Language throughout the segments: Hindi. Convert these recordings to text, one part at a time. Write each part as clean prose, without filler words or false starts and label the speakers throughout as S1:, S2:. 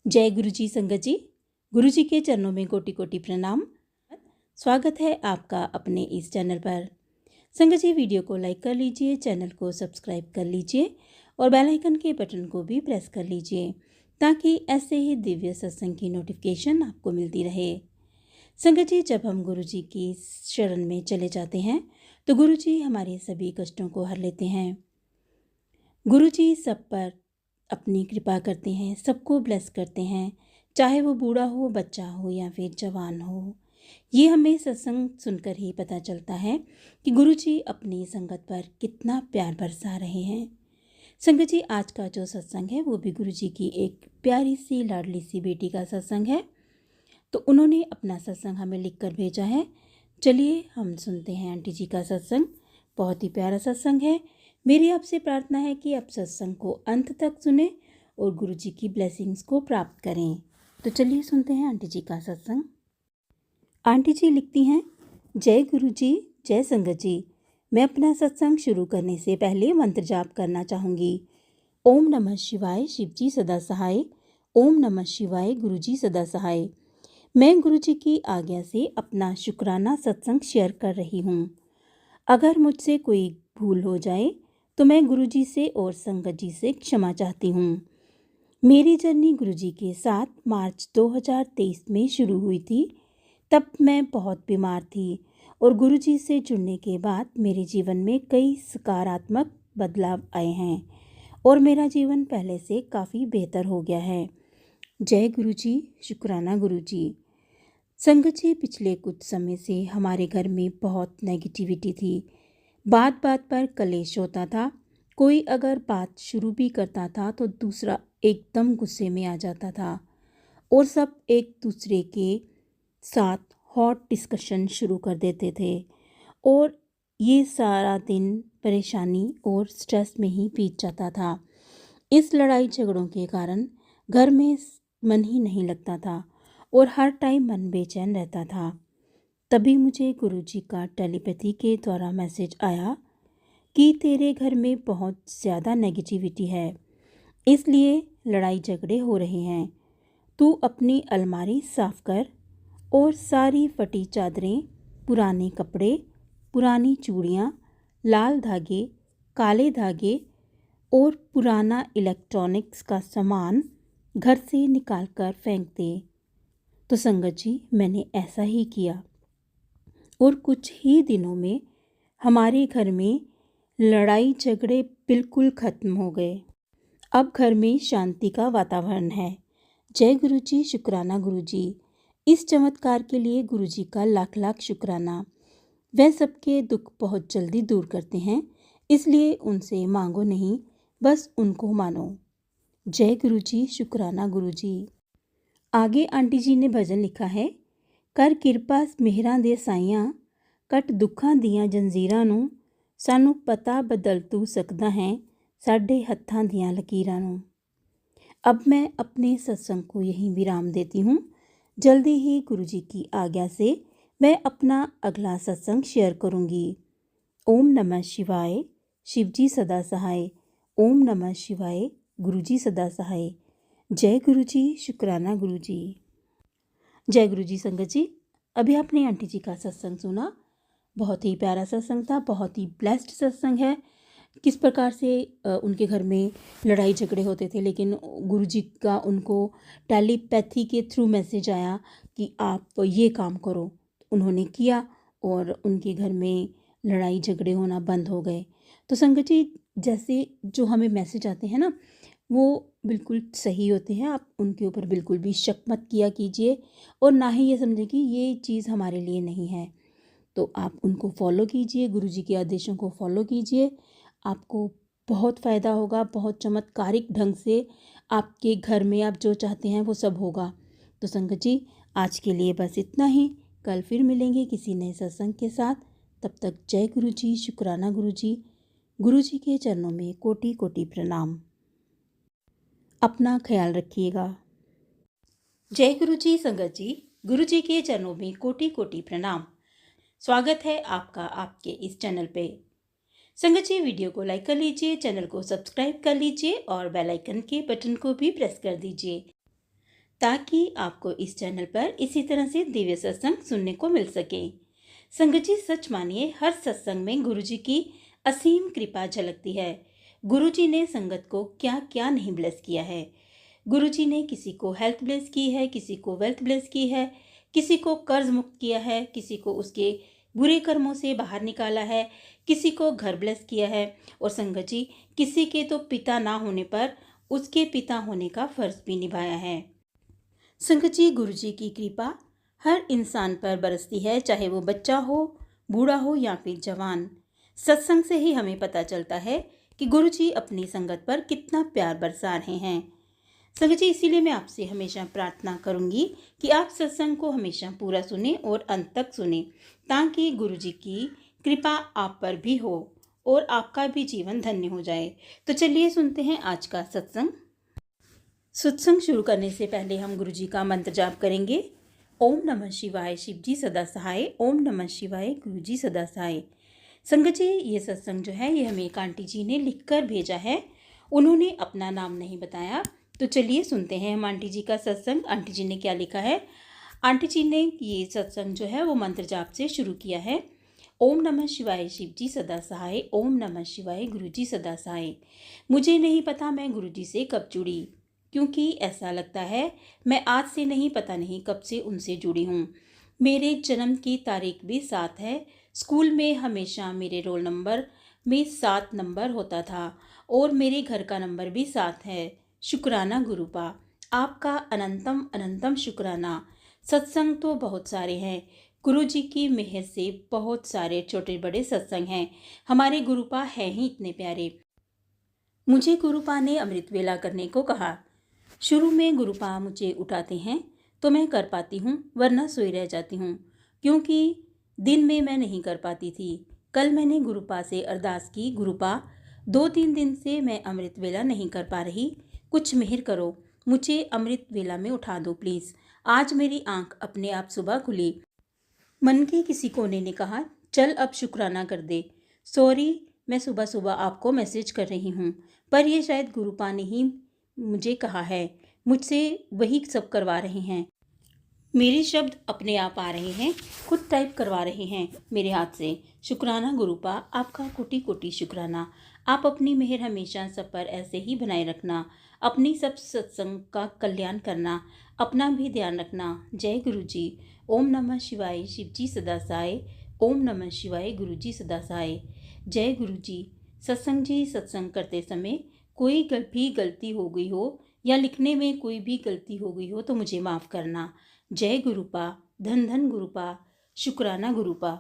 S1: जय गुरु जी संगत जी। गुरु जी के चरणों में कोटि कोटि प्रणाम। स्वागत है आपका अपने इस चैनल पर। संगत जी, वीडियो को लाइक कर लीजिए, चैनल को सब्सक्राइब कर लीजिए और बेल आइकन के बटन को भी प्रेस कर लीजिए ताकि ऐसे ही दिव्य सत्संग की नोटिफिकेशन आपको मिलती रहे। संगत जी, जब हम गुरु जी की शरण में चले जाते हैं तो गुरु जी हमारे सभी कष्टों को हर लेते हैं। गुरु जी सब पर अपनी कृपा करते हैं, सबको ब्लेस करते हैं, चाहे वो बूढ़ा हो, बच्चा हो या फिर जवान हो। ये हमें सत्संग सुनकर ही पता चलता है कि गुरु जी अपनी संगत पर कितना प्यार बरसा रहे हैं। संगत जी, आज का जो सत्संग है वो भी गुरु जी की एक प्यारी सी लाडली सी बेटी का सत्संग है। तो उन्होंने अपना सत्संग हमें लिख कर भेजा है। चलिए हम सुनते हैं आंटी जी का सत्संग। बहुत ही प्यारा सत्संग है। मेरी आपसे प्रार्थना है कि आप सत्संग को अंत तक सुने और गुरु जी की ब्लेसिंग्स को प्राप्त करें। तो चलिए सुनते हैं आंटी जी का सत्संग। आंटी जी लिखती हैं, जय गुरु जी, जय संगत जी। मैं अपना सत्संग शुरू करने से पहले मंत्र जाप करना चाहूँगी। ओम नमः शिवाय, शिव जी सदा सहाय। ओम नमः शिवाय, गुरु जी सदा सहाय। मैं गुरु जी की आज्ञा से अपना शुक्राना सत्संग शेयर कर रही हूँ। अगर मुझसे कोई भूल हो जाए तो मैं गुरु जी से और संगत जी से क्षमा चाहती हूँ। मेरी जर्नी गुरु जी के साथ मार्च 2023 में शुरू हुई थी। तब मैं बहुत बीमार थी और गुरु जी से जुड़ने के बाद मेरे जीवन में कई सकारात्मक बदलाव आए हैं और मेरा जीवन पहले से काफ़ी बेहतर हो गया है। जय गुरु जी, शुक्राना गुरु जी। संगत जी, पिछले कुछ समय से हमारे घर में बहुत नेगेटिविटी थी। बात बात पर कलेश होता था। कोई अगर बात शुरू भी करता था तो दूसरा एकदम गुस्से में आ जाता था और सब एक दूसरे के साथ हॉट डिस्कशन शुरू कर देते थे और ये सारा दिन परेशानी और स्ट्रेस में ही बीत जाता था। इस लड़ाई झगड़ों के कारण घर में मन ही नहीं लगता था और हर टाइम मन बेचैन रहता था। तभी मुझे गुरुजी का टेलीपैथी के द्वारा मैसेज आया कि तेरे घर में बहुत ज़्यादा नेगेटिविटी है, इसलिए लड़ाई झगड़े हो रहे हैं। तू अपनी अलमारी साफ कर और सारी फटी चादरें, पुराने कपड़े, पुरानी चूड़ियाँ, लाल धागे, काले धागे और पुराना इलेक्ट्रॉनिक्स का सामान घर से निकाल कर फेंक दे। तो संगत जी, मैंने ऐसा ही किया और कुछ ही दिनों में हमारे घर में लड़ाई झगड़े बिल्कुल खत्म हो गए। अब घर में शांति का वातावरण है। जय गुरु जी, शुक्राना गुरु जी। इस चमत्कार के लिए गुरु जी का लाख लाख शुक्राना। वह सबके दुख बहुत जल्दी दूर करते हैं, इसलिए उनसे मांगो नहीं, बस उनको मानो। जय गुरु जी, शुक्राना गुरु जी। आगे आंटी जी ने भजन लिखा है, कर किरपा मेहरां दे साइयां, कट दुखां दियां जंजीरां नूं, सानू पता बदल तू सकदा है साडे हत्थां दियां लकीरां नूं। अब मैं अपने सत्संग को यहीं विराम देती हूँ। जल्दी ही गुरु जी की आज्ञा से मैं अपना अगला सत्संग शेयर करूँगी। ओम नमः शिवाय, शिव जी सदा सहाय। ओम नमः शिवाय, गुरु जी सदा सहाय। जय गुरु जी, शुक्राना गुरु जी। जय गुरु जी संगत जी। अभी आपने आंटी जी का सत्संग सुना। बहुत ही प्यारा सत्संग था, बहुत ही ब्लेस्ड सत्संग है। किस प्रकार से उनके घर में लड़ाई झगड़े होते थे, लेकिन गुरु जी का उनको टेलीपैथी के थ्रू मैसेज आया कि आप ये काम करो। उन्होंने किया और उनके घर में लड़ाई झगड़े होना बंद हो गए। तो संगत जी, जैसे जो हमें मैसेज आते हैं ना, वो बिल्कुल सही होते हैं। आप उनके ऊपर बिल्कुल भी शक मत किया कीजिए और ना ही ये समझें कि ये चीज़ हमारे लिए नहीं है। तो आप उनको फॉलो कीजिए, गुरु जी के आदेशों को फॉलो कीजिए। आपको बहुत फ़ायदा होगा। बहुत चमत्कारिक ढंग से आपके घर में आप जो चाहते हैं वो सब होगा। तो संगत जी, आज के लिए बस इतना ही। कल फिर मिलेंगे किसी नए सत्संग के साथ। तब तक जय गुरु जी, शुक्राना गुरु जी। गुरु जी के चरणों में कोटि कोटि प्रणाम। अपना ख्याल रखिएगा। जय गुरु जी संगत जी। गुरु जी के चरणों में कोटि कोटि प्रणाम। स्वागत है आपका आपके इस चैनल पे। संगत जी, वीडियो को लाइक कर लीजिए, चैनल को सब्सक्राइब कर लीजिए और बेल आइकन के बटन को भी प्रेस कर दीजिए ताकि आपको इस चैनल पर इसी तरह से दिव्य सत्संग सुनने को मिल सके। संगत जी, सच मानिए, हर सत्संग में गुरुजी की असीम कृपा झलकती है। गुरुजी ने संगत को क्या क्या नहीं ब्लेस किया है। गुरुजी ने किसी को हेल्थ ब्लेस की है, किसी को वेल्थ ब्लेस की है, किसी को कर्ज मुक्त किया है, किसी को उसके बुरे कर्मों से बाहर निकाला है, किसी को घर ब्लेस किया है, और संगत जी, किसी के तो पिता ना होने पर उसके पिता होने का फर्ज भी निभाया है। संगत जी, गुरुजी की कृपा हर इंसान पर बरसती है, चाहे वो बच्चा हो, बूढ़ा हो या फिर जवान। सत्संग से ही हमें पता चलता है कि गुरुजी अपनी संगत पर कितना प्यार बरसा रहे हैं। संगत जी, इसीलिए मैं आपसे हमेशा प्रार्थना करूंगी कि आप सत्संग को हमेशा पूरा सुने और अंत तक सुने, ताकि गुरुजी की कृपा आप पर भी हो और आपका भी जीवन धन्य हो जाए। तो चलिए सुनते हैं आज का सत्संग। सत्संग शुरू करने से पहले हम गुरुजी का मंत्र जाप करेंगे। ओम नमः शिवाय, शिव जी सदा सहाय। ओम नमः शिवाय, गुरुजी सदा सहाय। संगत जी, ये सत्संग जो है ये हमें एक आंटी जी ने लिखकर भेजा है। उन्होंने अपना नाम नहीं बताया, तो चलिए सुनते हैं हम आंटी जी का सत्संग। आंटी जी ने क्या लिखा है। आंटी जी ने ये सत्संग जो है वो मंत्र जाप से शुरू किया है। ओम नमः शिवाय, शिव जी सदा सहाय। ओम नमः शिवाय, गुरुजी सदा सहाय। मुझे नहीं पता मैं गुरुजी से कब जुड़ी, क्योंकि ऐसा लगता है मैं आज से नहीं, पता नहीं कब से उनसे जुड़ी हूँ। मेरे जन्म की तारीख भी 7 है। स्कूल में हमेशा मेरे रोल नंबर में 7 नंबर होता था और मेरे घर का नंबर भी 7 है। शुक्राना गुरुपा, आपका अनंतम अनंतम शुक्राना। सत्संग तो बहुत सारे हैं, गुरुजी की मेहर से बहुत सारे छोटे बड़े सत्संग हैं। हमारे गुरुपा हैं ही इतने प्यारे। मुझे गुरुपा ने अमृत वेला करने को कहा। शुरू में गुरुपा मुझे उठाते हैं तो मैं कर पाती हूँ, वरना सोई रह जाती हूँ, क्योंकि दिन में मैं नहीं कर पाती थी। कल मैंने गुरुपा से अरदास की, गुरुपा 2-3 दिन से मैं अमृत वेला नहीं कर पा रही, कुछ मेहर करो, मुझे अमृत वेला में उठा दो प्लीज़। आज मेरी आंख अपने आप सुबह खुली। मन के किसी कोने ने कहा, चल अब शुक्राना कर दे। सॉरी, मैं सुबह सुबह आपको मैसेज कर रही हूँ, पर यह शायद गुरुपा ने ही मुझे कहा है, मुझसे वही सब करवा रहे हैं। मेरे शब्द अपने आप आ रहे हैं, खुद टाइप करवा रहे हैं मेरे हाथ से। शुक्राना गुरुपा, आपका कोटि कोटि शुक्राना। आप अपनी मेहर हमेशा सब पर ऐसे ही बनाए रखना। अपनी सब सत्संग का कल्याण करना, अपना भी ध्यान रखना। जय गुरु जी। ओम नमः शिवाय, शिव जी सदा सहाय। ओम नमः शिवाय, गुरु जी सदा सहाय। जय गुरु जी। सत्संग जी, सत्संग करते समय कोई भी गलती हो गई हो या लिखने में कोई भी गलती हो गई हो तो मुझे माफ़ करना। जय गुरुपा, धन धन गुरुपा, शुक्राना गुरुपा।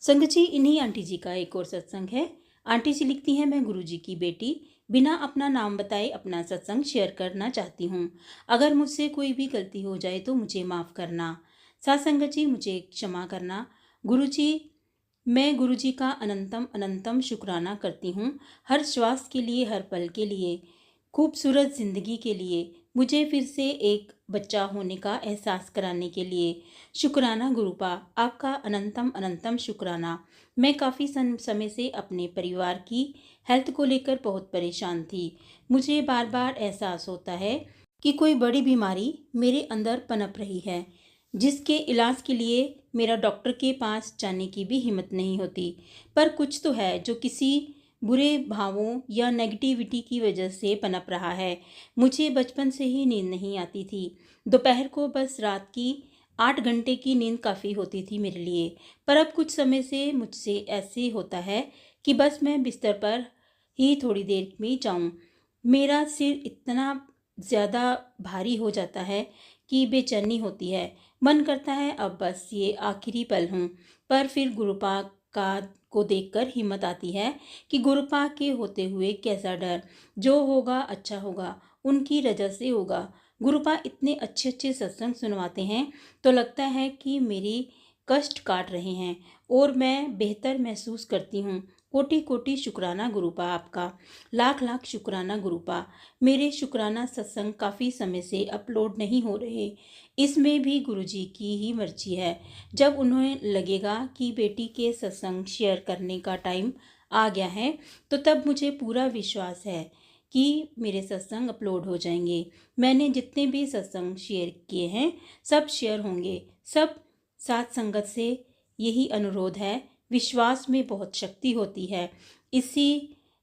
S1: संगत जी, इन्हीं आंटी जी का एक और सत्संग है। आंटी जी लिखती हैं, मैं गुरु जी की बेटी बिना अपना नाम बताए अपना सत्संग शेयर करना चाहती हूँ। अगर मुझसे कोई भी गलती हो जाए तो मुझे माफ़ करना। साथ संगत जी, मुझे क्षमा करना। गुरु जी, मैं गुरु जी का अनंतम अनंतम शुक्राना करती हूँ, हर श्वास के लिए, हर पल के लिए, खूबसूरत ज़िंदगी के लिए, मुझे फिर से एक बच्चा होने का एहसास कराने के लिए। शुक्राना गुरुपा, आपका अनंतम अनंतम शुक्राना। मैं काफ़ी समय से अपने परिवार की हेल्थ को लेकर बहुत परेशान थी। मुझे बार बार एहसास होता है कि कोई बड़ी बीमारी मेरे अंदर पनप रही है, जिसके इलाज के लिए मेरा डॉक्टर के पास जाने की भी हिम्मत नहीं होती। पर कुछ तो है जो किसी बुरे भावों या नेगेटिविटी की वजह से पनप रहा है। मुझे बचपन से ही नींद नहीं आती थी। दोपहर को बस रात की 8 घंटे की नींद काफ़ी होती थी मेरे लिए। पर अब कुछ समय से मुझसे ऐसे होता है कि बस मैं बिस्तर पर ही थोड़ी देर में जाऊं। मेरा सिर इतना ज़्यादा भारी हो जाता है कि बेचैनी होती है। मन करता है अब बस ये आखिरी पल हूँ। पर फिर गुरुपा का को देखकर हिम्मत आती है कि गुरुपा के होते हुए कैसा डर, जो होगा अच्छा होगा, उनकी रजा से होगा। गुरुपा इतने अच्छे अच्छे सत्संग सुनवाते हैं तो लगता है कि मेरी कष्ट काट रहे हैं और मैं बेहतर महसूस करती हूँ। कोटि कोटि शुक्राना गुरुपा, आपका लाख लाख शुक्राना गुरुपा। मेरे शुक्राना सत्संग काफ़ी समय से अपलोड नहीं हो रहे, इसमें भी गुरुजी की ही मर्जी है। जब उन्हें लगेगा कि बेटी के सत्संग शेयर करने का टाइम आ गया है तो तब मुझे पूरा विश्वास है कि मेरे सत्संग अपलोड हो जाएंगे। मैंने जितने भी सत्संग शेयर किए हैं सब शेयर होंगे। सब साथ संगत से यही अनुरोध है। विश्वास में बहुत शक्ति होती है।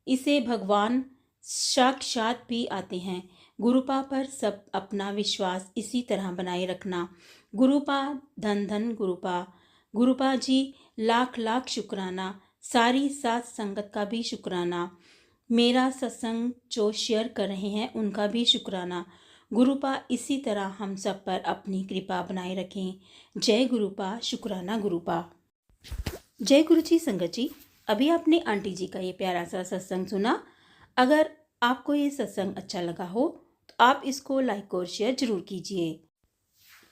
S1: इसे भगवान साक्षात भी आते हैं। गुरुपा पर सब अपना विश्वास इसी तरह बनाए रखना। गुरुपा धन धन गुरुपा। गुरुपा जी लाख लाख शुक्राना। सारी साथ संगत का भी शुक्राना। मेरा सत्संग जो शेयर कर रहे हैं उनका भी शुक्राना। गुरुपा इसी तरह हम सब पर अपनी कृपा बनाए रखें। जय गुरुपा। शुक्राना गुरुपा। जय गुरु जी। संगत जी, अभी आपने आंटी जी का ये प्यारा सा सत्संग सुना। अगर आपको ये सत्संग अच्छा लगा हो तो आप इसको लाइक और शेयर जरूर कीजिए।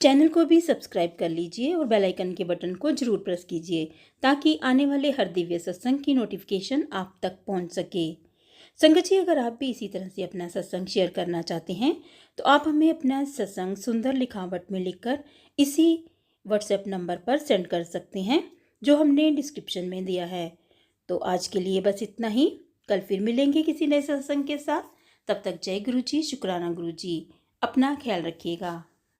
S1: चैनल को भी सब्सक्राइब कर लीजिए और बेल आइकन के बटन को जरूर प्रेस कीजिए ताकि आने वाले हर दिव्य सत्संग की नोटिफिकेशन आप तक पहुंच सके। संगत जी, अगर आप भी इसी तरह से अपना सत्संग शेयर करना चाहते हैं तो आप हमें अपना सत्संग सुंदर लिखावट में लिखकर इसी व्हाट्सएप नंबर पर सेंड कर सकते हैं जो हमने डिस्क्रिप्शन में दिया है। तो आज के लिए बस इतना ही। कल फिर मिलेंगे किसी नए सत्संग के साथ। तब तक जय गुरु जी। शुक्राना गुरु जी। अपना ख्याल रखिएगा।